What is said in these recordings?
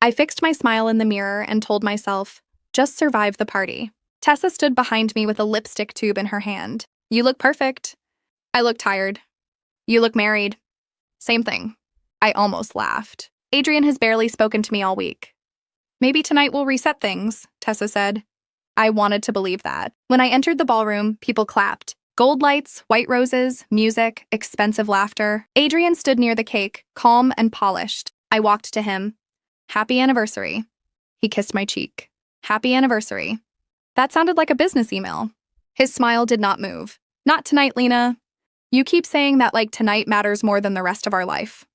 I fixed my smile in the mirror and told myself, just survive the party. Tessa stood behind me with a lipstick tube in her hand. You look perfect. I look tired. You look married. Same thing. I almost laughed. Adrian has barely spoken to me all week. Maybe tonight we'll reset things, Tessa said. I wanted to believe that. When I entered the ballroom, people clapped. Gold lights, white roses, music, expensive laughter. Adrian stood near the cake, calm and polished. I walked to him. Happy anniversary. He kissed my cheek. Happy anniversary. That sounded like a business email. His smile did not move. Not tonight, Lena. You keep saying that like tonight matters more than the rest of our life.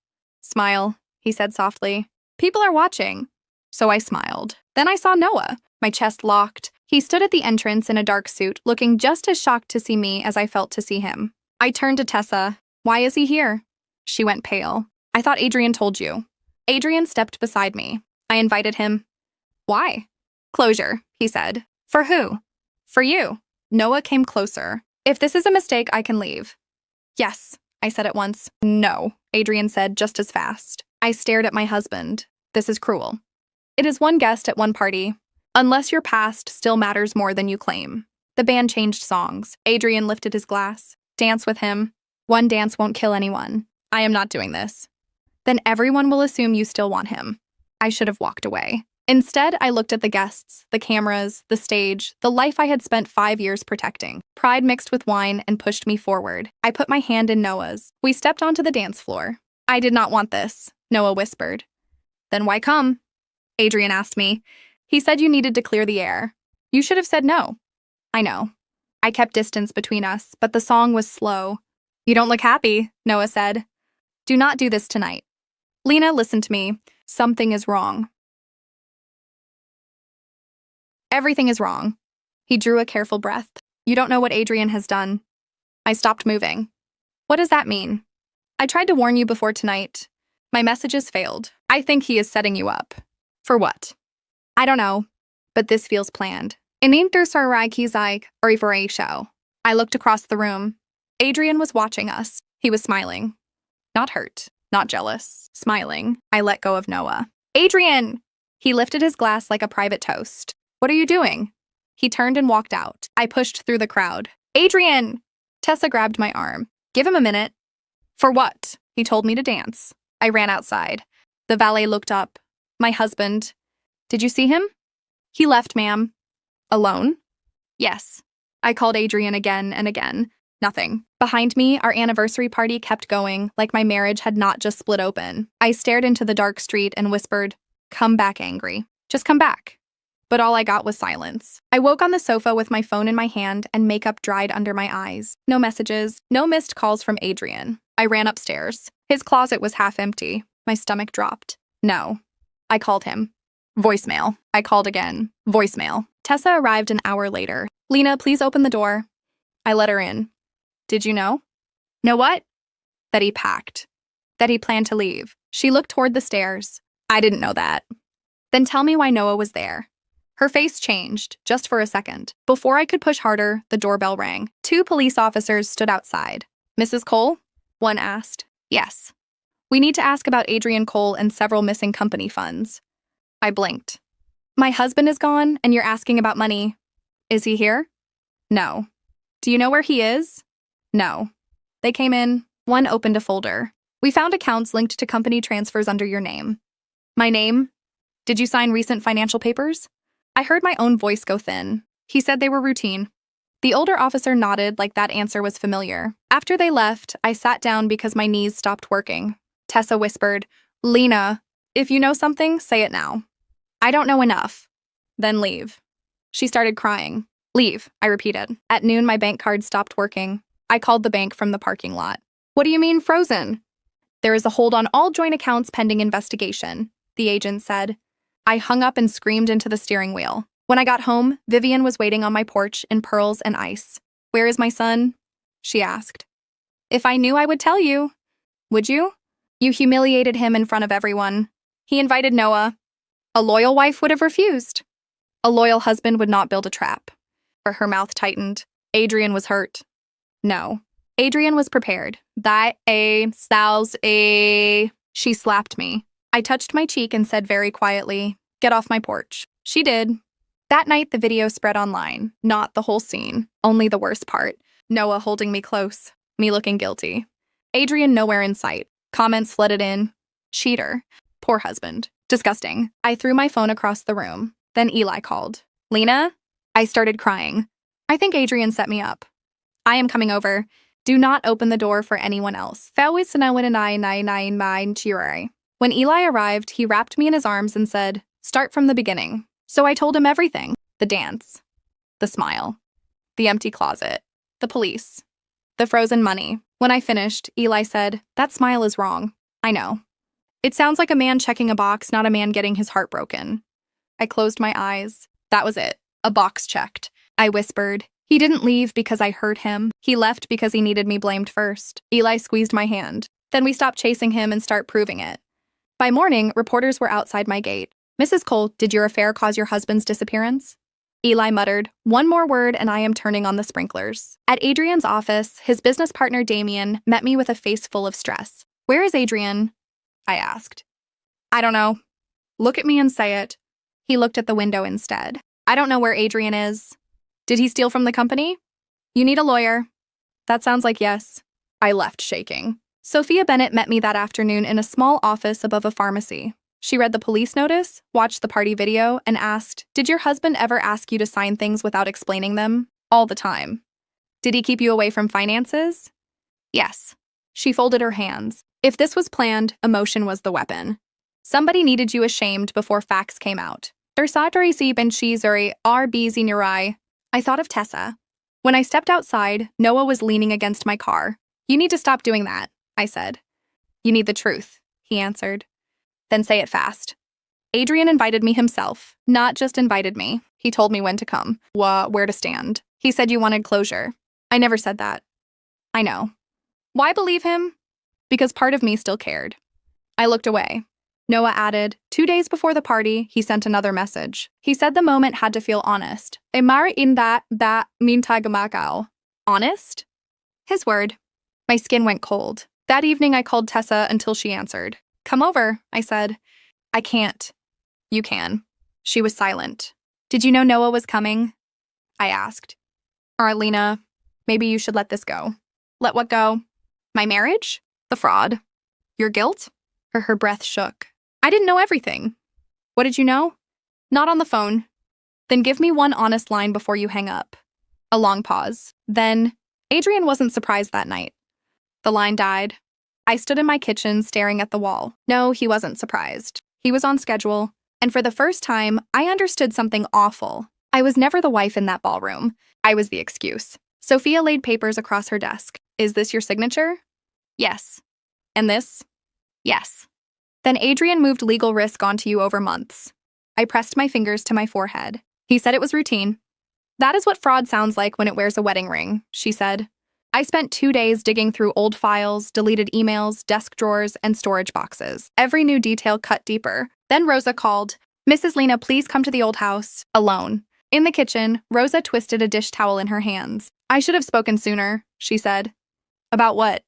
Smile, he said softly. People are watching. So I smiled. Then I saw Noah. My chest locked. He stood at the entrance in a dark suit, looking just as shocked to see me as I felt to see him. I turned to Tessa. Why is he here? She went pale. I thought Adrian told you. Adrian stepped beside me. I invited him. Why? Closure, he said. For who? For you. Noah came closer. If this is a mistake, I can leave. Yes, I said at once. No, Adrian said just as fast. I stared at my husband. This is cruel. It is one guest at one party. Unless your past still matters more than you claim. The band changed songs. Adrian lifted his glass. Dance with him. One dance won't kill anyone. I am not doing this. Then everyone will assume you still want him. I should have walked away. Instead, I looked at the guests, the cameras, the stage, the life I had spent 5 years protecting. Pride mixed with wine and pushed me forward. I put my hand in Noah's. We stepped onto the dance floor. I did not want this, Noah whispered. Then why come? Adrian asked me. He said you needed to clear the air. You should have said no. I know. I kept distance between us, but the song was slow. You don't look happy, Noah said. Do not do this tonight. Lena, listen to me. Something is wrong. Everything is wrong. He drew a careful breath. You don't know what Adrian has done. I stopped moving. What does that mean? I tried to warn you before tonight. My messages failed. I think he is setting you up. For what? I don't know, but this feels planned. Or show. I looked across the room. Adrian was watching us. He was smiling. Not hurt, not jealous, smiling. I let go of Noah. Adrian! He lifted his glass like a private toast. What are you doing? He turned and walked out. I pushed through the crowd. Adrian! Tessa grabbed my arm. Give him a minute. For what? He told me to dance. I ran outside. The valet looked up. My husband. Did you see him? He left, ma'am. Alone? Yes. I called Adrian again and again. Nothing. Behind me, our anniversary party kept going, like my marriage had not just split open. I stared into the dark street and whispered, come back angry. Just come back. But all I got was silence. I woke on the sofa with my phone in my hand and makeup dried under my eyes. No messages, no missed calls from Adrian. I ran upstairs. His closet was half empty. My stomach dropped. No. I called him. Voicemail. I called again. Voicemail. Tessa arrived an hour later. Lena, please open the door. I let her in. Did you know? Know what? That he packed. That he planned to leave. She looked toward the stairs. I didn't know that. Then tell me why Noah was there. Her face changed, just for a second. Before I could push harder, the doorbell rang. 2 police officers stood outside. Mrs. Cole? One asked. Yes. We need to ask about Adrian Cole and several missing company funds. I blinked. My husband is gone, and you're asking about money. Is he here? No. Do you know where he is? No. They came in. One opened a folder. We found accounts linked to company transfers under your name. My name? Did you sign recent financial papers? I heard my own voice go thin. He said they were routine. The older officer nodded like that answer was familiar. After they left, I sat down because my knees stopped working. Tessa whispered, Lena, if you know something, say it now. I don't know enough. Then leave. She started crying. Leave, I repeated. At noon, my bank card stopped working. I called the bank from the parking lot. What do you mean frozen? There is a hold on all joint accounts pending investigation, the agent said. I hung up and screamed into the steering wheel. When I got home, Vivian was waiting on my porch in pearls and ice. Where is my son? She asked. If I knew, I would tell you. Would you? You humiliated him in front of everyone. He invited Noah. A loyal wife would have refused. A loyal husband would not build a trap. Her mouth tightened. Adrian was hurt. No. Adrian was prepared. She slapped me. I touched my cheek and said very quietly, "Get off my porch." She did. That night, the video spread online. Not the whole scene, only the worst part. Noah holding me close, me looking guilty. Adrian nowhere in sight. Comments flooded in. Cheater. Poor husband. Disgusting. I threw my phone across the room. Then Eli called. "Lena?" I started crying. "I think Adrian set me up. I am coming over. Do not open the door for anyone else." When Eli arrived, he wrapped me in his arms and said, "Start from the beginning." So I told him everything. The dance. The smile. The empty closet. The police. The frozen money. When I finished, Eli said, "That smile is wrong." I know. It sounds like a man checking a box, not a man getting his heart broken. I closed my eyes. That was it. A box checked. I whispered. He didn't leave because I hurt him. He left because he needed me blamed first. Eli squeezed my hand. Then we stopped chasing him and start proving it. By morning, reporters were outside my gate. "Mrs. Cole, did your affair cause your husband's disappearance?" Eli muttered, "One more word and I am turning on the sprinklers." At Adrian's office, his business partner Damien met me with a face full of stress. "Where is Adrian?" I asked. "I don't know." "Look at me and say it." He looked at the window instead. "I don't know where Adrian is." "Did he steal from the company?" "You need a lawyer." "That sounds like yes." I left shaking. Sophia Bennett met me that afternoon in a small office above a pharmacy. She read the police notice, watched the party video, and asked, "Did your husband ever ask you to sign things without explaining them?" "All the time." "Did he keep you away from finances?" "Yes." She folded her hands. If this was planned, emotion was the weapon. Somebody needed you ashamed before facts came out. I thought of Tessa. When I stepped outside, Noah was leaning against my car. "You need to stop doing that," I said. "You need the truth," he answered. "Then say it fast." "Adrian invited me himself, not just invited me. He told me when to come, where to stand. He said you wanted closure." "I never said that." "I know." "Why believe him?" "Because part of me still cared." I looked away. Noah added, 2 days before the party, he sent another message. He said the moment had to feel honest. Honest? His word. My skin went cold. That evening I called Tessa until she answered. "Come over," I said. "I can't." "You can." She was silent. "Did you know Noah was coming?" I asked. "Arlena, maybe you should let this go." "Let what go?" "My marriage? The fraud? Your guilt?" Her breath shook. "I didn't know everything." "What did you know?" "Not on the phone." "Then give me one honest line before you hang up." A long pause. Then, Adrian wasn't surprised that night. The line died. I stood in my kitchen staring at the wall. No, he wasn't surprised. He was on schedule. And for the first time, I understood something awful. I was never the wife in that ballroom. I was the excuse. Sophia laid papers across her desk. "Is this your signature?" "Yes." "And this?" "Yes." "Then Adrian moved legal risk onto you over months." I pressed my fingers to my forehead. He said it was routine. "That is what fraud sounds like when it wears a wedding ring," she said. I spent 2 days digging through old files, deleted emails, desk drawers, and storage boxes. Every new detail cut deeper. Then Rosa called. "Mrs. Lena, please come to the old house." Alone. In the kitchen, Rosa twisted a dish towel in her hands. "I should have spoken sooner," she said. "About what?"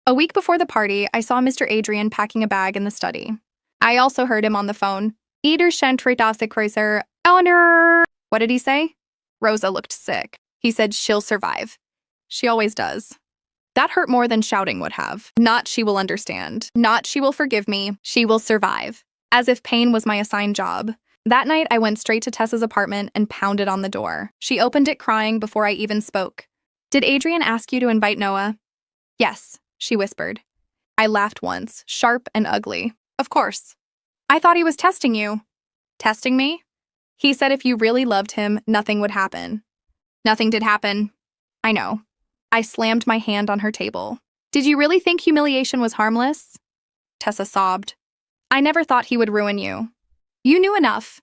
"A week before the party, I saw Mr. Adrian packing a bag in the study. I also heard him on the phone. Eleanor. What did he say?" Rosa looked sick. "He said she'll survive." She always does. That hurt more than shouting would have. Not "she will understand." Not "she will forgive me." "She will survive." As if pain was my assigned job. That night, I went straight to Tessa's apartment and pounded on the door. She opened it crying before I even spoke. "Did Adrian ask you to invite Noah?" "Yes," she whispered. I laughed once, sharp and ugly. "Of course. I thought he was testing you." "Testing me?" "He said if you really loved him, nothing would happen." "Nothing did happen." "I know." I slammed my hand on her table. "Did you really think humiliation was harmless?" Tessa sobbed. "I never thought he would ruin you. You knew enough.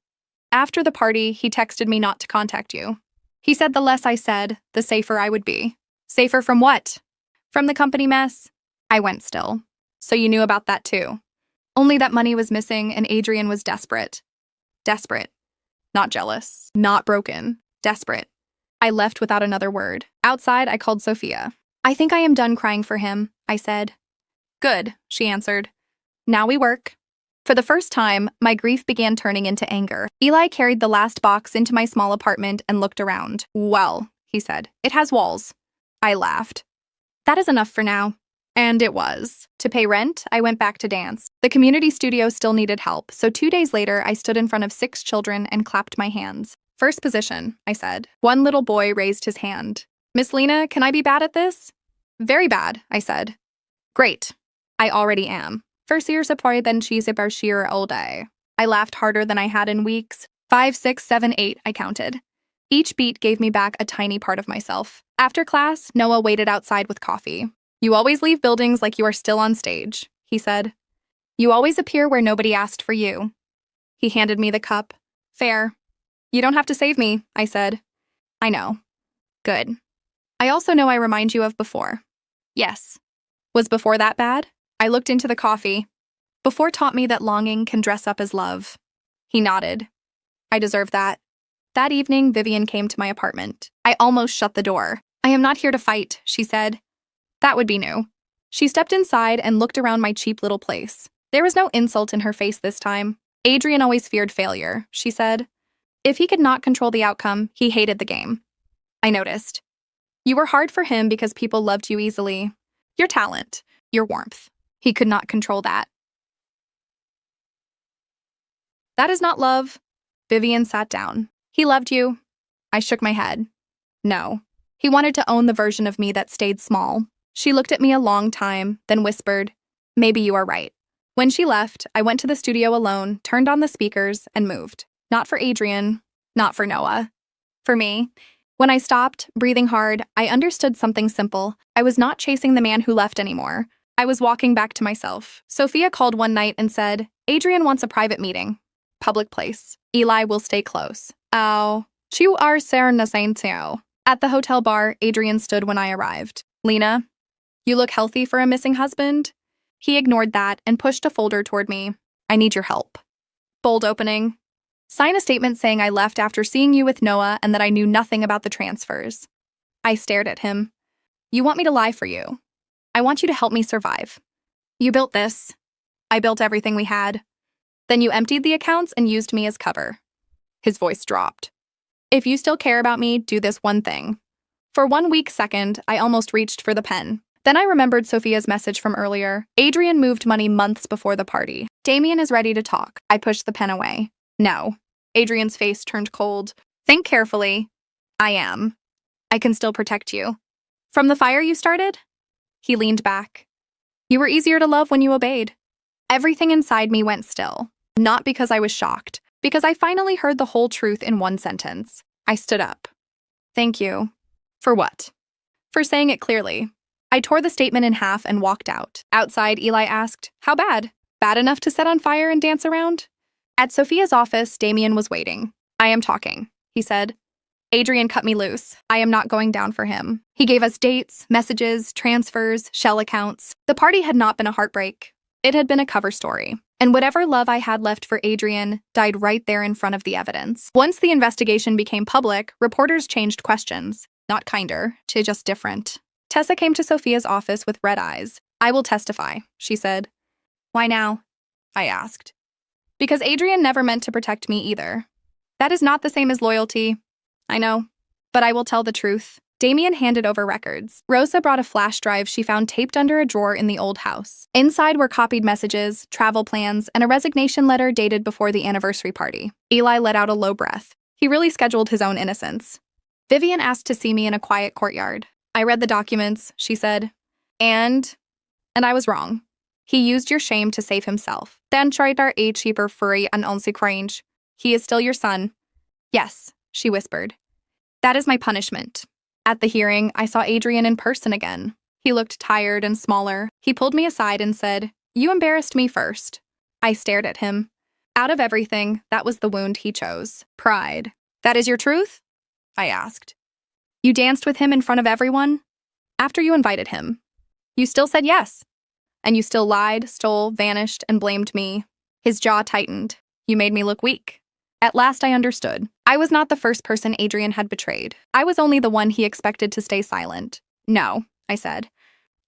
After the party, he texted me not to contact you. He said the less I said, the safer I would be." "Safer from what?" "From the company mess." I went still. "So you knew about that too?" "Only that money was missing and Adrian was desperate." Desperate. Not jealous. Not broken. Desperate. I left without another word. Outside, I called Sophia. "I think I am done crying for him," I said. "Good," she answered. "Now we work." For the first time, my grief began turning into anger. Eli carried the last box into my small apartment and looked around. Well, he said, it has walls. I laughed. That is enough for now. And it was. To pay rent, I went back to dance. The community studio still needed help, so 2 days later, I stood in front of 6 children and clapped my hands. First position, I said. One little boy raised his hand. Miss Lena, can I be bad at this? Very bad, I said. Great. I already am. First year support, then she's a Bashir all day. I laughed harder than I had in weeks. 5, 6, 7, 8, I counted. Each beat gave me back a tiny part of myself. After class, Noah waited outside with coffee. You always leave buildings like you are still on stage, he said. You always appear where nobody asked for you. He handed me the cup. Fair. You don't have to save me, I said. I know. Good. I also know I remind you of before. Yes. Was before that bad? I looked into the coffee. Before taught me that longing can dress up as love. He nodded. I deserve that. That evening, Vivian came to my apartment. I almost shut the door. I am not here to fight, she said. That would be new. She stepped inside and looked around my cheap little place. There was no insult in her face this time. Adrian always feared failure, she said. If he could not control the outcome, he hated the game. I noticed. You were hard for him because people loved you easily. Your talent, your warmth. He could not control that. That is not love. Vivian sat down. He loved you. I shook my head. No. He wanted to own the version of me that stayed small. She looked at me a long time, then whispered, maybe you are right. When she left, I went to the studio alone, turned on the speakers, and moved. Not for Adrian, not for Noah. For me. When I stopped, breathing hard, I understood something simple. I was not chasing the man who left anymore. I was walking back to myself. Sophia called one night and said, Adrian wants a private meeting. Public place. Eli will stay close. Oh, you are Sarnasaintio. At the hotel bar, Adrian stood when I arrived. Lena, you look healthy for a missing husband? He ignored that and pushed a folder toward me. I need your help. Bold opening. Sign a statement saying I left after seeing you with Noah and that I knew nothing about the transfers. I stared at him. You want me to lie for you. I want you to help me survive. You built this. I built everything we had. Then you emptied the accounts and used me as cover. His voice dropped. If you still care about me, do this one thing. For 1 weak second, I almost reached for the pen. Then I remembered Sophia's message from earlier. Adrian moved money months before the party. Damien is ready to talk. I pushed the pen away. No. Adrian's face turned cold. Think carefully. I am. I can still protect you. From the fire you started? He leaned back. You were easier to love when you obeyed. Everything inside me went still. Not because I was shocked, because I finally heard the whole truth in one sentence. I stood up. Thank you. For what? For saying it clearly. I tore the statement in half and walked out. Outside, Eli asked, how bad? Bad enough to set on fire and dance around? At Sophia's office, Damien was waiting. I am talking, he said. Adrian cut me loose. I am not going down for him. He gave us dates, messages, transfers, shell accounts. The party had not been a heartbreak. It had been a cover story. And whatever love I had left for Adrian died right there in front of the evidence. Once the investigation became public, reporters changed questions. Not kinder, to just different. Tessa came to Sophia's office with red eyes. I will testify, she said. Why now? I asked. Because Adrian never meant to protect me either. That is not the same as loyalty. I know, but I will tell the truth. Damien handed over records. Rosa brought a flash drive she found taped under a drawer in the old house. Inside were copied messages, travel plans, and a resignation letter dated before the anniversary party. Eli let out a low breath. He really scheduled his own innocence. Vivian asked to see me in a quiet courtyard. I read the documents, she said. And I was wrong. He used your shame to save himself. Then tried our a cheaper furry and unsequrange. He is still your son. Yes, she whispered. That is my punishment. At the hearing, I saw Adrian in person again. He looked tired and smaller. He pulled me aside and said, You embarrassed me first. I stared at him. Out of everything, that was the wound he chose. Pride. That is your truth? I asked. You danced with him in front of everyone? After you invited him. You still said yes. And you still lied, stole, vanished, and blamed me. His jaw tightened. You made me look weak. At last I understood. I was not the first person Adrian had betrayed. I was only the one he expected to stay silent. No, I said.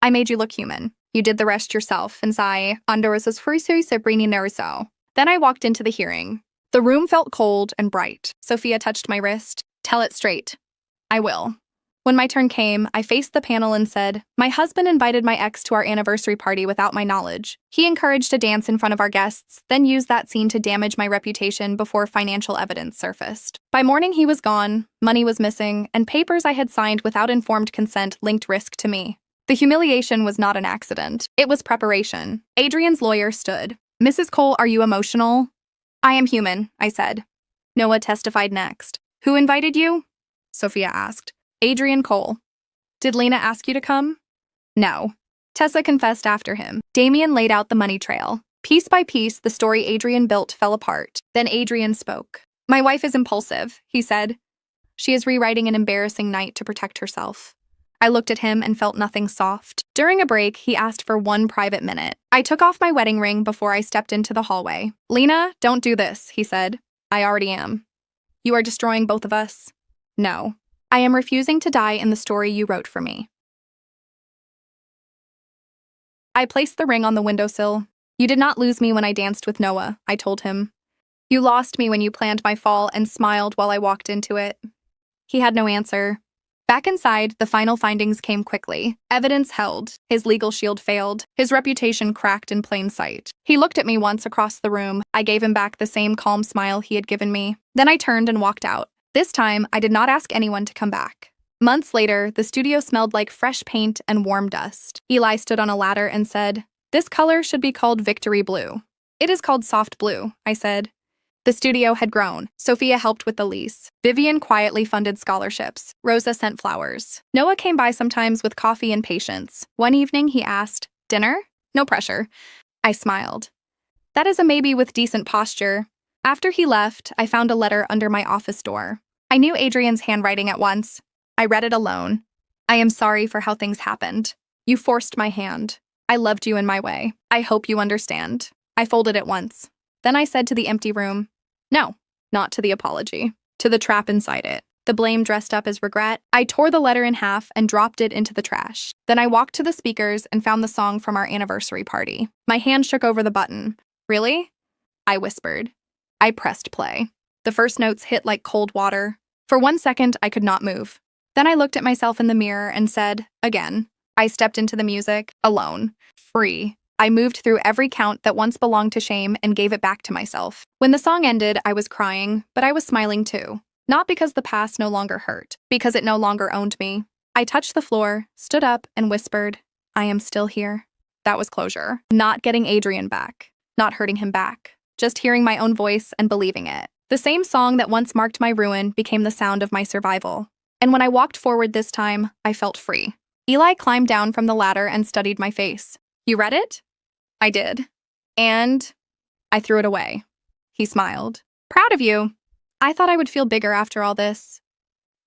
I made you look human. You did the rest yourself, and I, nerso. Then I walked into the hearing. The room felt cold and bright. Sophia touched my wrist. Tell it straight. I will. When my turn came, I faced the panel and said, my husband invited my ex to our anniversary party without my knowledge. He encouraged a dance in front of our guests, then used that scene to damage my reputation before financial evidence surfaced. By morning, he was gone, money was missing, and papers I had signed without informed consent linked risk to me. The humiliation was not an accident. It was preparation. Adrian's lawyer stood. Mrs. Cole, are you emotional? I am human, I said. Noah testified next. Who invited you? Sophia asked. Adrian Cole. Did Lena ask you to come? No. Tessa confessed after him. Damien laid out the money trail. Piece by piece, the story Adrian built fell apart. Then Adrian spoke. My wife is impulsive, he said. She is rewriting an embarrassing night to protect herself. I looked at him and felt nothing soft. During a break, he asked for 1 private minute. I took off my wedding ring before I stepped into the hallway. Lena, don't do this, he said. I already am. You are destroying both of us. No. I am refusing to die in the story you wrote for me. I placed the ring on the windowsill. You did not lose me when I danced with Noah, I told him. You lost me when you planned my fall and smiled while I walked into it. He had no answer. Back inside, the final findings came quickly. Evidence held. His legal shield failed. His reputation cracked in plain sight. He looked at me once across the room. I gave him back the same calm smile he had given me. Then I turned and walked out. This time, I did not ask anyone to come back. Months later, the studio smelled like fresh paint and warm dust. Eli stood on a ladder and said, this color should be called Victory Blue. It is called Soft Blue, I said. The studio had grown. Sophia helped with the lease. Vivian quietly funded scholarships. Rosa sent flowers. Noah came by sometimes with coffee and patience. One evening, he asked, dinner? No pressure. I smiled. That is a maybe with decent posture. After he left, I found a letter under my office door. I knew Adrian's handwriting at once. I read it alone. I am sorry for how things happened. You forced my hand. I loved you in my way. I hope you understand. I folded it once. Then I said to the empty room, no, not to the apology, to the trap inside it. The blame dressed up as regret. I tore the letter in half and dropped it into the trash. Then I walked to the speakers and found the song from our anniversary party. My hand shook over the button. Really? I whispered. I pressed play. The first notes hit like cold water. For 1 second, I could not move. Then I looked at myself in the mirror and said, again. I stepped into the music, alone, free. I moved through every count that once belonged to shame and gave it back to myself. When the song ended, I was crying, but I was smiling too. Not because the past no longer hurt, because it no longer owned me. I touched the floor, stood up, and whispered, I am still here. That was closure. Not getting Adrian back. Not hurting him back. Just hearing my own voice and believing it. The same song that once marked my ruin became the sound of my survival. And when I walked forward this time, I felt free. Eli climbed down from the ladder and studied my face. You read it? I did. And I threw it away. He smiled. Proud of you. I thought I would feel bigger after all this.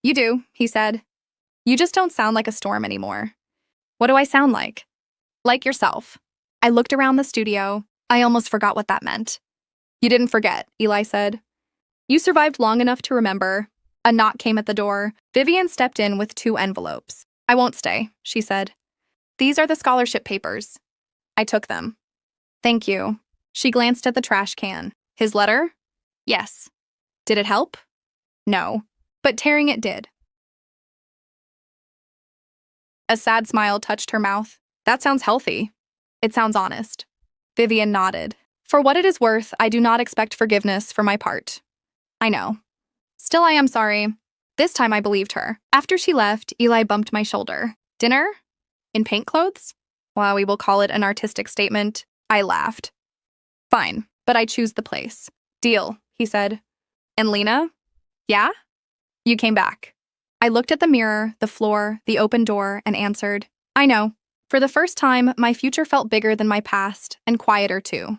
You do, he said. You just don't sound like a storm anymore. What do I sound like? Like yourself. I looked around the studio. I almost forgot what that meant. You didn't forget, Eli said. You survived long enough to remember. A knock came at the door. Vivian stepped in with 2 envelopes. I won't stay, she said. These are the scholarship papers. I took them. Thank you. She glanced at the trash can. His letter? Yes. Did it help? No. But tearing it did. A sad smile touched her mouth. That sounds healthy. It sounds honest. Vivian nodded. For what it is worth, I do not expect forgiveness for my part. I know. Still, I am sorry. This time I believed her. After she left, Eli bumped my shoulder. Dinner? In paint clothes? Well, we will call it an artistic statement. I laughed. Fine, but I choose the place. Deal, he said. And Lena? Yeah? You came back. I looked at the mirror, the floor, the open door, and answered, I know. For the first time, my future felt bigger than my past, and quieter too.